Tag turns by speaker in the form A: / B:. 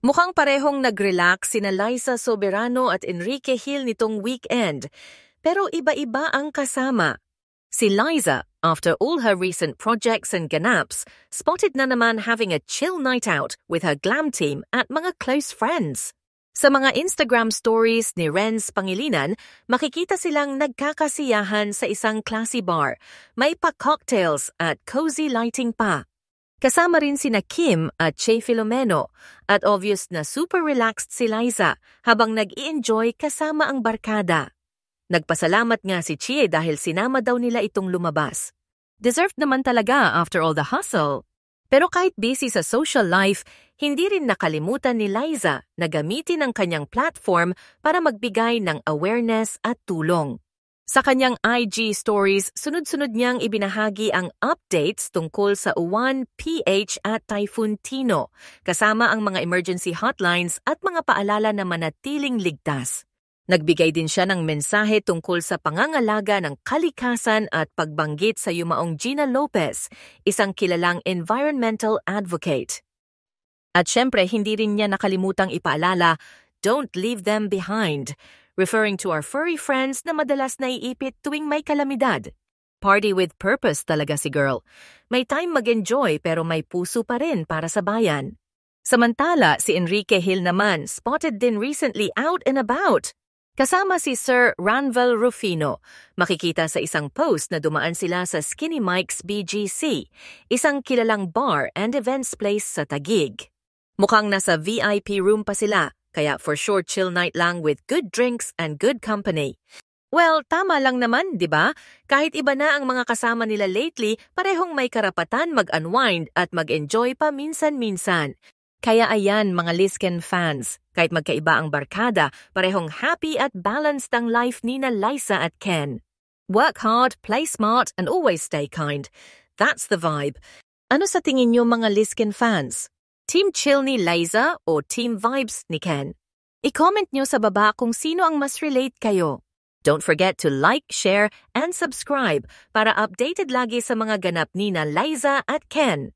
A: Mukhang parehong nag-relax sina Liza Soberano at Enrique Hill nitong weekend, pero iba-iba ang kasama. Si Liza, after all her recent projects and ganaps, spotted na naman having a chill night out with her glam team at mga close friends. Sa mga Instagram stories ni Renz Pangilinan, makikita silang nagkakasiyahan sa isang classy bar, may pa-cocktails at cozy lighting pa. Kasama rin sina Kim at Che Filomeno at obvious na super relaxed si Liza habang nag-i-enjoy kasama ang barkada. Nagpasalamat nga si Che dahil sinama daw nila itong lumabas. Deserved naman talaga after all the hustle. Pero kahit busy sa social life, hindi rin nakalimutan ni Liza na gamitin ang kanyang platform para magbigay ng awareness at tulong. Sa kanyang IG stories, sunod-sunod niyang ibinahagi ang updates tungkol sa Uwan, PH at Typhoon Tino, kasama ang mga emergency hotlines at mga paalala na manatiling ligtas. Nagbigay din siya ng mensahe tungkol sa pangangalaga ng kalikasan at pagbanggit sa yumaong Gina Lopez, isang kilalang environmental advocate. At syempre, hindi rin niya nakalimutang ipaalala, "Don't leave them behind," referring to our furry friends na madalas naiipit tuwing may kalamidad. Party with purpose talaga si girl. May time mag-enjoy pero may puso pa rin para sa bayan. Samantala, si Enrique Hill naman spotted din recently out and about. Kasama si Sir Ranvel Rufino, makikita sa isang post na dumaan sila sa Skinny Mike's BGC, isang kilalang bar and events place sa Taguig. Mukhang nasa VIP room pa sila, kaya for sure chill night lang with good drinks and good company. Well, tama lang naman, di ba? Kahit iba na ang mga kasama nila lately, parehong may karapatan mag-unwind at mag-enjoy pa minsan-minsan. Kaya ayan mga Lisken fans, kahit magkaiba ang barkada, parehong happy at balanced ang life ni na Liza at Ken. Work hard, play smart, and always stay kind. That's the vibe. Ano sa tingin niyo mga Lisken fans? Team Chill ni Liza o Team Vibes ni Ken? I-comment nyo sa baba kung sino ang mas relate kayo. Don't forget to like, share, and subscribe para updated lagi sa mga ganap ni na Liza at Ken.